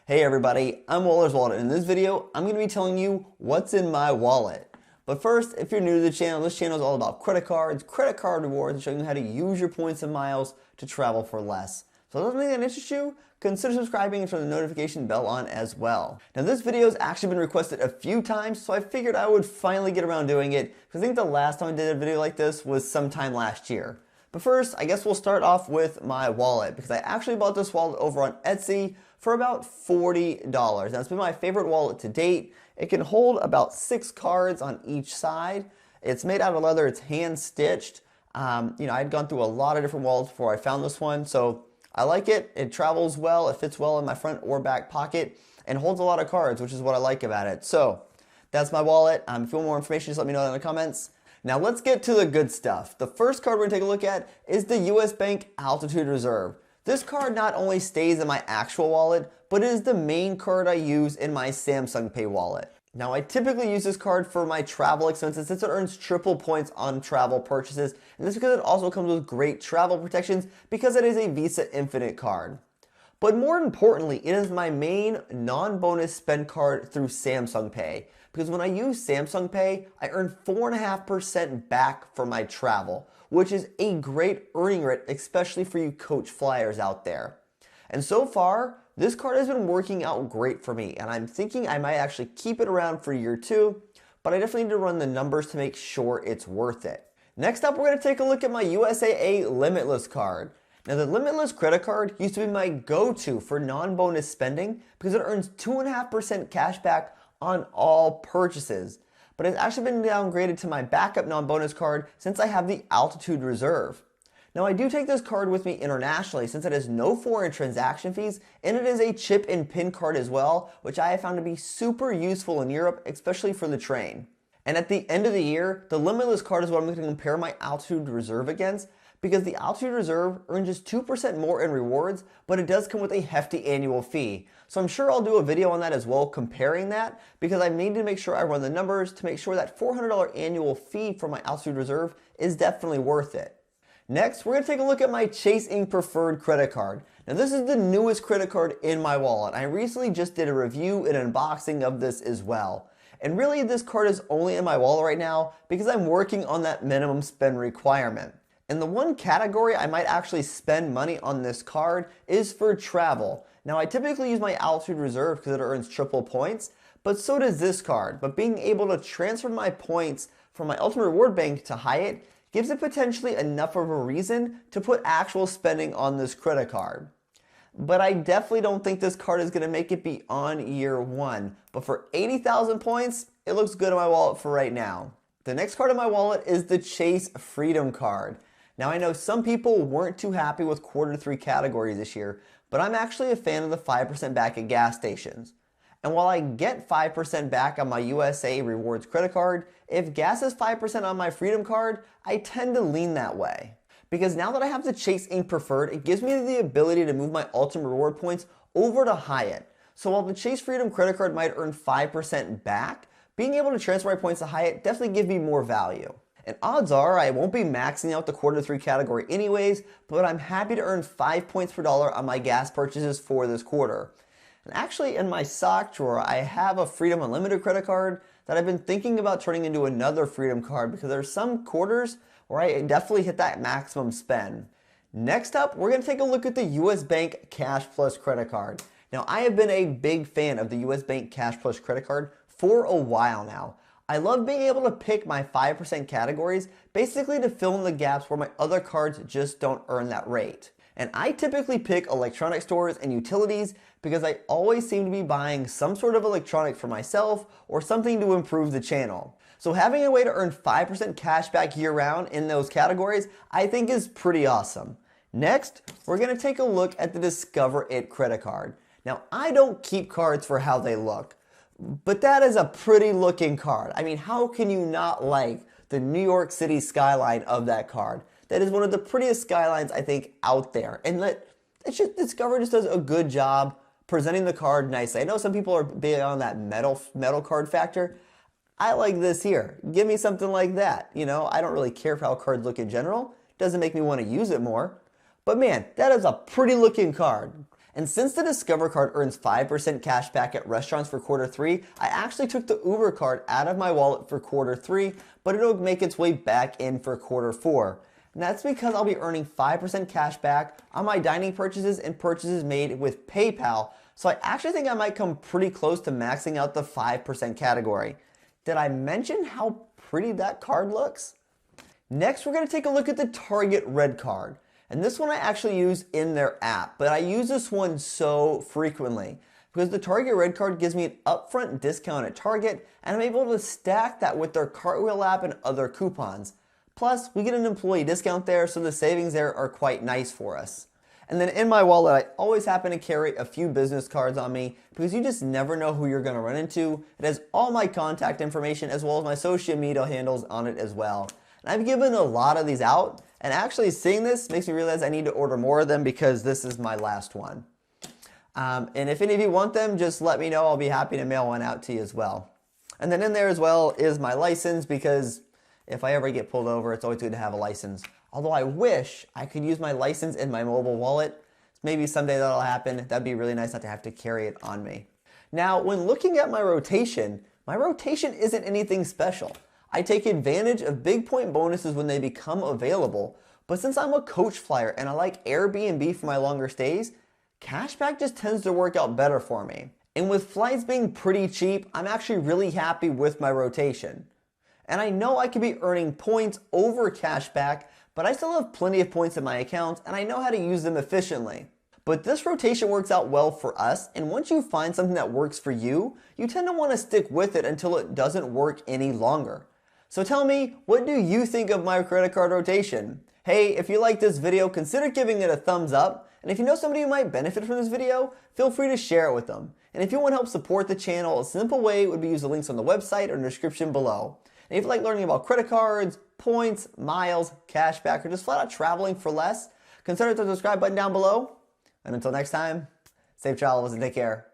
Hey everybody, I'm Waller's Wallet, and in this video, I'm going to be telling you what's in my wallet. But first, if you're new to the channel, this channel is all about credit cards, credit card rewards, and showing you how to use your points and miles to travel for less. So if that's something that interests you, consider subscribing and turn the notification bell on as well. Now this video has actually been requested a few times, so I figured I would finally get around doing it, because I think the last time I did a video like this was sometime last year. But first, I guess we'll start off with my wallet, because I actually bought this wallet over on Etsy for about $40. Now it's been my favorite wallet to date. It can hold about 6 cards on each side. It's made out of leather, it's hand stitched. I'd gone through a lot of different wallets before I found this one, so I like it. It travels well, it fits well in my front or back pocket, and holds a lot of cards, which is what I like about it. So that's my wallet. If you want more information, just let me know in the comments. Now let's get to the good stuff. The first card we're going to take a look at is the US Bank Altitude Reserve. This card not only stays in my actual wallet, but it is the main card I use in my Samsung Pay wallet. Now I typically use this card for my travel expenses since it earns triple points on travel purchases, and this is because it also comes with great travel protections because it is a Visa Infinite card. But more importantly, it is my main non-bonus spend card through Samsung Pay, because when I use Samsung Pay, I earn 4.5% back for my travel, which is a great earning rate, especially for you coach flyers out there. And so far, this card has been working out great for me, and I'm thinking I might actually keep it around for year 2, but I definitely need to run the numbers to make sure it's worth it. Next up, we're going to take a look at my USAA Limitless card. Now the Limitless credit card used to be my go-to for non-bonus spending because it earns 2.5% cash back on all purchases. But it's actually been downgraded to my backup non-bonus card since I have the Altitude Reserve. Now I do take this card with me internationally since it has no foreign transaction fees, and it is a chip and PIN card as well, which I have found to be super useful in Europe, especially for the train. And at the end of the year, the Limitless card is what I'm going to compare my Altitude Reserve against, because the Altitude Reserve earns just 2% more in rewards, but it does come with a hefty annual fee. So I'm sure I'll do a video on that as well, comparing that, because I need to make sure I run the numbers to make sure that $400 annual fee for my Altitude Reserve is definitely worth it. Next, we're going to take a look at my Chase Ink Preferred credit card. Now this is the newest credit card in my wallet. I recently just did a review and unboxing of this as well. And really this card is only in my wallet right now because I'm working on that minimum spend requirement. And the one category I might actually spend money on this card is for travel. Now I typically use my Altitude Reserve because it earns triple points, but so does this card. But being able to transfer my points from my Ultimate Reward Bank to Hyatt gives it potentially enough of a reason to put actual spending on this credit card. But I definitely don't think this card is going to make it beyond year 1. But for 80,000 points, it looks good in my wallet for right now. The next card in my wallet is the Chase Freedom card. Now I know some people weren't too happy with Q3 categories this year, but I'm actually a fan of the 5% back at gas stations. And while I get 5% back on my USA Rewards credit card, if gas is 5% on my Freedom card, I tend to lean that way. Because now that I have the Chase Ink Preferred, it gives me the ability to move my Ultimate Reward points over to Hyatt. So while the Chase Freedom credit card might earn 5% back, being able to transfer my points to Hyatt definitely gives me more value. And odds are I won't be maxing out the Q3 category anyways, but I'm happy to earn 5 points per dollar on my gas purchases for this quarter. And actually in my sock drawer, I have a Freedom Unlimited credit card that I've been thinking about turning into another Freedom card because there are some quarters where I definitely hit that maximum spend. Next up, we're going to take a look at the US Bank Cash Plus credit card. Now I have been a big fan of the US Bank Cash Plus credit card for a while now. I love being able to pick my 5% categories basically to fill in the gaps where my other cards just don't earn that rate. And I typically pick electronic stores and utilities because I always seem to be buying some sort of electronic for myself or something to improve the channel. So having a way to earn 5% cash back year round in those categories I think is pretty awesome. Next, we're going to take a look at the Discover It credit card. Now I don't keep cards for how they look, but that is a pretty looking card. I mean, how can you not like the New York City skyline of that card? That is one of the prettiest skylines I think out there. And Discover just does a good job presenting the card nicely. I know some people are big on that metal card factor. I like this here. Give me something like that. You know, I don't really care for how cards look in general. It doesn't make me want to use it more. But man, that is a pretty looking card. And since the Discover card earns 5% cash back at restaurants for quarter 3, I actually took the Uber card out of my wallet for quarter 3, but it'll make its way back in for quarter 4. And that's because I'll be earning 5% cash back on my dining purchases and purchases made with PayPal, so I actually think I might come pretty close to maxing out the 5% category. Did I mention how pretty that card looks? Next, we're going to take a look at the Target Red card. And this one I actually use in their app, but I use this one so frequently because the Target Red card gives me an upfront discount at Target, and I'm able to stack that with their Cartwheel app and other coupons. Plus, we get an employee discount there, so the savings there are quite nice for us. And then in my wallet, I always happen to carry a few business cards on me because you just never know who you're going to run into. It has all my contact information as well as my social media handles on it as well. And I've given a lot of these out, and actually seeing this makes me realize I need to order more of them because this is my last one. And if any of you want them, just let me know. I'll be happy to mail one out to you as well. And then in there as well is my license, because if I ever get pulled over, it's always good to have a license. Although I wish I could use my license in my mobile wallet. Maybe someday that'll happen. That'd be really nice not to have to carry it on me. Now, when looking at my rotation isn't anything special. I take advantage of big point bonuses when they become available, but since I'm a coach flyer and I like Airbnb for my longer stays, cashback just tends to work out better for me. And with flights being pretty cheap, I'm actually really happy with my rotation. And I know I could be earning points over cashback, but I still have plenty of points in my account and I know how to use them efficiently. But this rotation works out well for us, and once you find something that works for you, you tend to want to stick with it until it doesn't work any longer. So tell me, what do you think of my credit card rotation? Hey, if you like this video, consider giving it a thumbs up, and if you know somebody who might benefit from this video, feel free to share it with them. And if you want to help support the channel, a simple way would be to use the links on the website or in the description below. And if you like learning about credit cards, points, miles, cashback, or just flat out traveling for less, consider the subscribe button down below. And until next time, safe travels and take care.